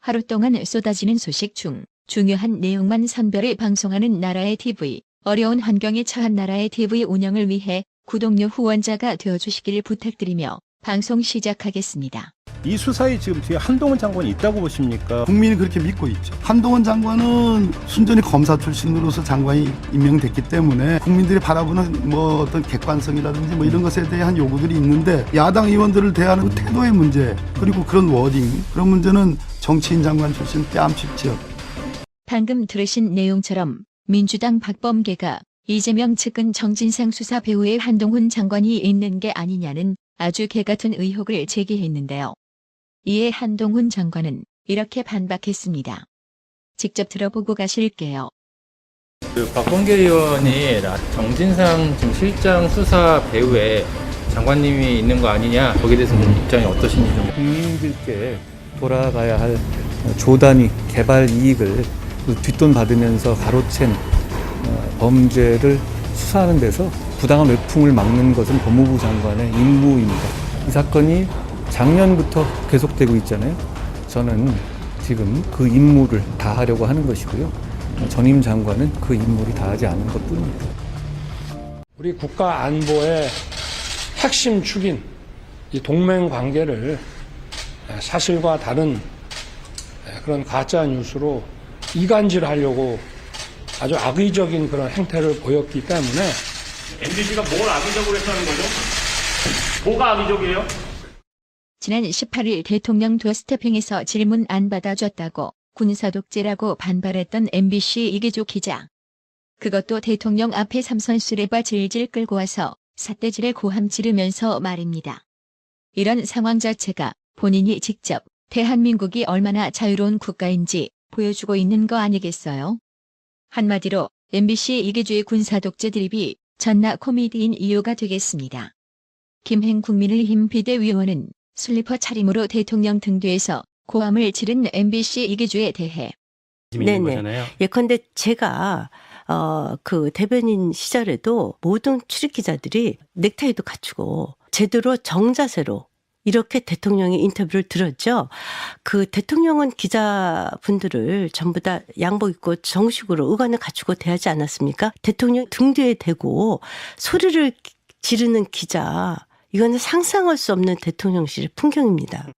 하루 동안 쏟아지는 소식 중 중요한 내용만 선별해 방송하는 나라의 TV, 어려운 환경에 처한 나라의 TV 운영을 위해 구독료 후원자가 되어주시길 부탁드리며 방송 시작하겠습니다. 이 수사에 지금 뒤에 한동훈 장관이 있다고 보십니까? 국민이 그렇게 믿고 있죠. 한동훈 장관은 순전히 검사 출신으로서 장관이 임명됐기 때문에 국민들이 바라보는 어떤 객관성이라든지 이런 것에 대한 요구들이 있는데 야당 의원들을 대하는 그 태도의 문제 그리고 그런 워딩 그런 문제는 정치인 장관 출신 뺨치죠. 방금 들으신 내용처럼 민주당 박범계가 이재명 측근 정진상 수사 배후에 한동훈 장관이 있는 게 아니냐는 아주 개같은 의혹을 제기했는데요. 이에 한동훈 장관은 이렇게 반박했습니다. 직접 들어보고 가실게요. 박범계 의원이 정진상 지금 실장 수사 배후에 장관님이 있는 거 아니냐, 거기에 대해서 입장이 어떠신지 좀. 국민들께 돌아가야 할 조단위 개발 이익을 뒷돈 받으면서 가로챈 범죄를 수사하는 데서 부당한 외풍을 막는 것은 법무부 장관의 임무입니다. 이 사건이 작년부터 계속되고 있잖아요. 저는 지금 그 임무를 다하려고 하는 것이고요. 전임 장관은 그 임무를 다하지 않은 것뿐입니다. 우리 국가 안보의 핵심 축인 이 동맹 관계를 사실과 다른 그런 가짜 뉴스로 이간질하려고 아주 악의적인 그런 행태를 보였기 때문에 MBC가 뭘 악의적으로 했다는 거죠? 뭐가 악의적이에요? 지난 18일 대통령 도어스태핑에서 질문 안 받아줬다고 군사독재라고 반발했던 MBC 이기주 기자. 그것도 대통령 앞에 삼선 수레바 질질 끌고 와서 삿대질에 고함 지르면서 말입니다. 이런 상황 자체가 본인이 직접 대한민국이 얼마나 자유로운 국가인지 보여주고 있는 거 아니겠어요? 한마디로 MBC 이기주의 군사독재 드립이 전나 코미디인 이유가 되겠습니다. 김행 국민의힘 비대위원은 슬리퍼 차림으로 대통령 등 뒤에서 고함을 지른 MBC 이기주에 대해 네네. 예컨대 제가 그 대변인 시절에도 모든 출입 기자들이 넥타이도 갖추고 제대로 정자세로 이렇게 대통령의 인터뷰를 들었죠. 그 대통령은 기자분들을 전부 다 양복 입고 정식으로 의관을 갖추고 대하지 않았습니까? 대통령 등 뒤에 대고 소리를 지르는 기자, 이거는 상상할 수 없는 대통령실의 풍경입니다.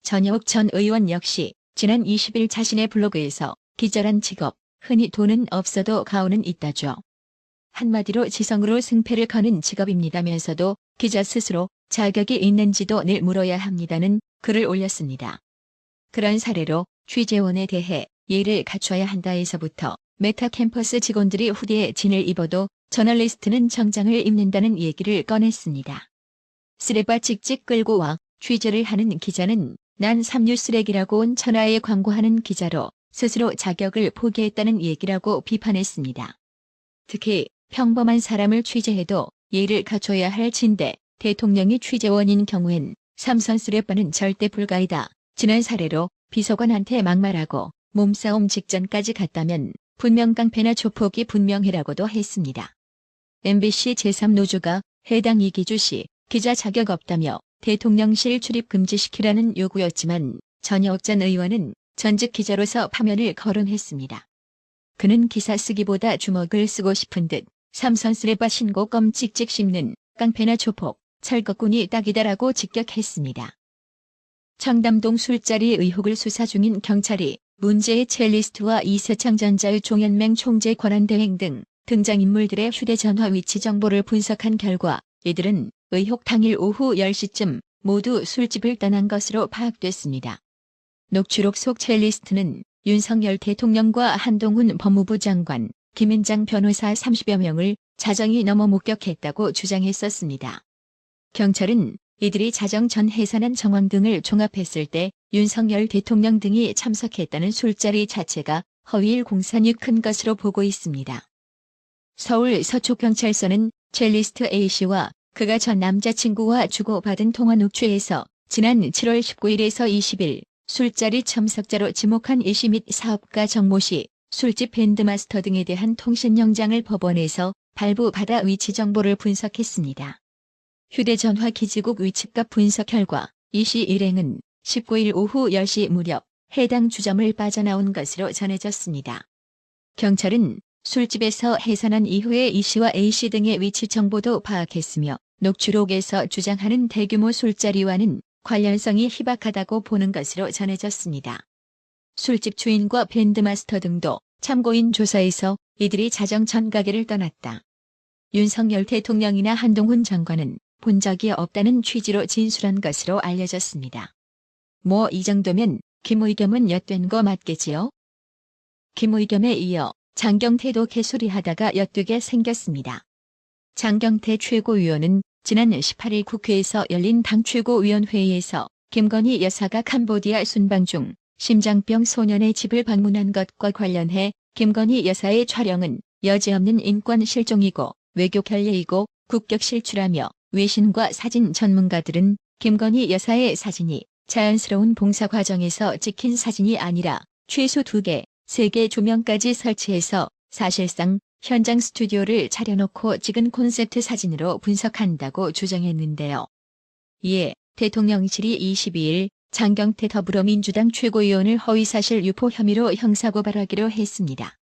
전혁 전 의원 역시 지난 20일 자신의 블로그에서 기자란 직업, 흔히 돈은 없어도 가오는 있다죠. 한마디로 지성으로 승패를 거는 직업입니다면서도 기자 스스로 자격이 있는지도 늘 물어야 합니다는 글을 올렸습니다. 그런 사례로 취재원에 대해 예의를 갖춰야 한다에서부터 메타 캠퍼스 직원들이 후디에 진을 입어도 저널리스트는 정장을 입는다는 얘기를 꺼냈습니다. 쓰레바 찍찍 끌고 와 취재를 하는 기자는 난 삼류 쓰레기라고 온 천하에 광고하는 기자로 스스로 자격을 포기했다는 얘기라고 비판했습니다. 특히 평범한 사람을 취재해도 예의를 갖춰야 할 진대 대통령이 취재원인 경우엔 삼선 쓰레빠는 절대 불가이다. 지난 사례로 비서관한테 막말하고 몸싸움 직전까지 갔다면 분명 깡패나 조폭이 분명해라고도 했습니다. MBC 제3노조가 해당 이기주 씨 기자 자격 없다며 대통령실 출입 금지시키라는 요구였지만 전혁 전 의원은 전직 기자로서 파면을 거론했습니다. 그는 기사 쓰기보다 주먹을 쓰고 싶은 듯 삼선 쓰레빠 신고 껌 찍찍 씹는 깡패나 조폭, 철거꾼이 딱이다라고 직격했습니다. 청담동 술자리 의혹을 수사 중인 경찰이 문제의 첼리스트와 이세창 전자의 종연맹 총재 권한대행 등 등장인물들의 휴대전화 위치 정보를 분석한 결과 이들은 의혹 당일 오후 10시쯤 모두 술집을 떠난 것으로 파악됐습니다. 녹취록 속 첼리스트는 윤석열 대통령과 한동훈 법무부 장관, 김앤장 변호사 30여 명을 자정이 넘어 목격했다고 주장했었습니다. 경찰은 이들이 자정 전 해산한 정황 등을 종합했을 때 윤석열 대통령 등이 참석했다는 술자리 자체가 허위일 공산이 큰 것으로 보고 있습니다. 서울 서초경찰서는 첼리스트 A씨와 그가 전 남자친구와 주고받은 통화 녹취에서 지난 7월 19일에서 20일 술자리 참석자로 지목한 A씨 및 사업가 정모씨, 술집 밴드마스터 등에 대한 통신 영장을 법원에서 발부받아 위치 정보를 분석했습니다. 휴대전화 기지국 위치값 분석 결과 E씨 일행은 19일 오후 10시 무렵 해당 주점을 빠져나온 것으로 전해졌습니다. 경찰은 술집에서 해산한 이후에 E씨와 A씨 등의 위치 정보도 파악했으며 녹취록에서 주장하는 대규모 술자리와는 관련성이 희박하다고 보는 것으로 전해졌습니다. 술집 주인과 밴드마스터 등도 참고인 조사에서 이들이 자정전 가게를 떠났다. 윤석열 대통령이나 한동훈 장관은 본 적이 없다는 취지로 진술한 것으로 알려졌습니다. 뭐 이 정도면 김의겸은 엿된 거 맞겠지요? 김의겸에 이어 장경태도 개소리하다가 엿되게 생겼습니다. 장경태 최고위원은 지난 18일 국회에서 열린 당 최고위원회의에서 김건희 여사가 캄보디아 순방 중 심장병 소년의 집을 방문한 것과 관련해 김건희 여사의 촬영은 여지없는 인권 실종이고 외교 결례이고 국격 실추라며 외신과 사진 전문가들은 김건희 여사의 사진이 자연스러운 봉사 과정에서 찍힌 사진이 아니라 최소 2개, 3개 조명까지 설치해서 사실상 현장 스튜디오를 차려놓고 찍은 콘셉트 사진으로 분석한다고 주장했는데요. 이에 대통령실이 22일 장경태 더불어민주당 최고위원을 허위사실 유포 혐의로 형사고발하기로 했습니다.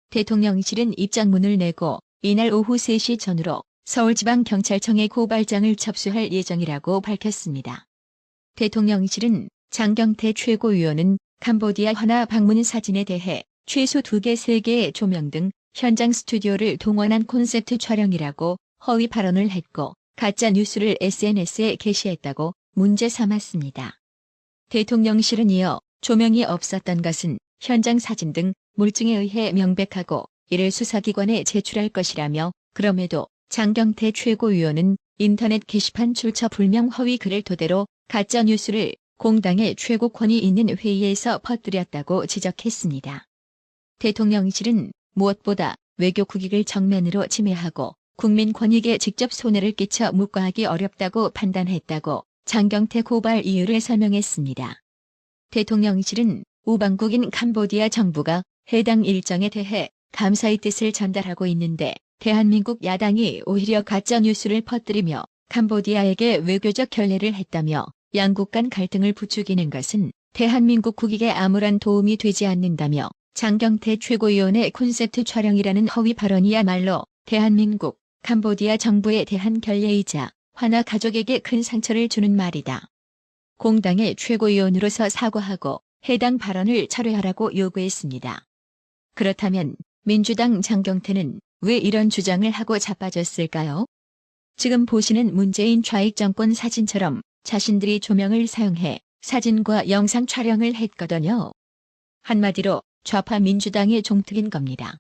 대통령실은 입장문을 내고 이날 오후 3시 전후로 서울지방경찰청에 고발장을 접수할 예정이라고 밝혔습니다. 대통령실은 장경태 최고위원은 캄보디아 환화 방문 사진에 대해 최소 2개, 3개의 조명 등 현장 스튜디오를 동원한 콘셉트 촬영이라고 허위 발언을 했고 가짜 뉴스를 SNS에 게시했다고 문제 삼았습니다. 대통령실은 이어 조명이 없었던 것은 현장 사진 등 물증에 의해 명백하고 이를 수사기관에 제출할 것이라며 그럼에도 장경태 최고위원은 인터넷 게시판 출처 불명 허위 글을 토대로 가짜 뉴스를 공당의 최고 권위 있는 회의에서 퍼뜨렸다고 지적했습니다. 대통령실은 무엇보다 외교 국익을 정면으로 침해하고 국민 권익에 직접 손해를 끼쳐 묵과하기 어렵다고 판단했다고 장경태 고발 이유를 설명했습니다. 대통령실은 우방국인 캄보디아 정부가 해당 일정에 대해 감사의 뜻을 전달하고 있는데 대한민국 야당이 오히려 가짜 뉴스를 퍼뜨리며 캄보디아에게 외교적 결례를 했다며 양국 간 갈등을 부추기는 것은 대한민국 국익에 아무런 도움이 되지 않는다며 장경태 최고위원의 콘셉트 촬영이라는 허위 발언이야말로 대한민국, 캄보디아 정부에 대한 결례이자 환화 가족에게 큰 상처를 주는 말이다. 공당의 최고위원으로서 사과하고 해당 발언을 철회하라고 요구했습니다. 그렇다면 민주당 장경태는 왜 이런 주장을 하고 자빠졌을까요? 지금 보시는 문재인 좌익 정권 사진처럼 자신들이 조명을 사용해 사진과 영상 촬영을 했거든요. 한마디로 좌파 민주당의 종특인 겁니다.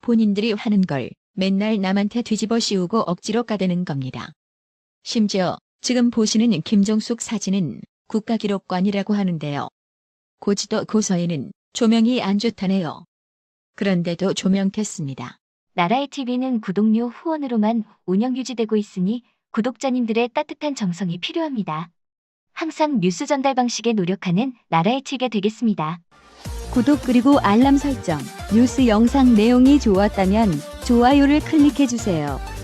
본인들이 하는 걸 맨날 남한테 뒤집어 씌우고 억지로 까대는 겁니다. 심지어 지금 보시는 김종숙 사진은 국가기록관이라고 하는데요. 고지도 고서에는 조명이 안 좋다네요. 그런데도 조명했습니다. 나라의 TV는 구독료 후원으로만 운영 유지되고 있으니 구독자님들의 따뜻한 정성이 필요합니다. 항상 뉴스 전달 방식에 노력하는 나라의 TV가 되겠습니다. 구독 그리고 알람 설정, 뉴스 영상 내용이 좋았다면 좋아요를 클릭해주세요.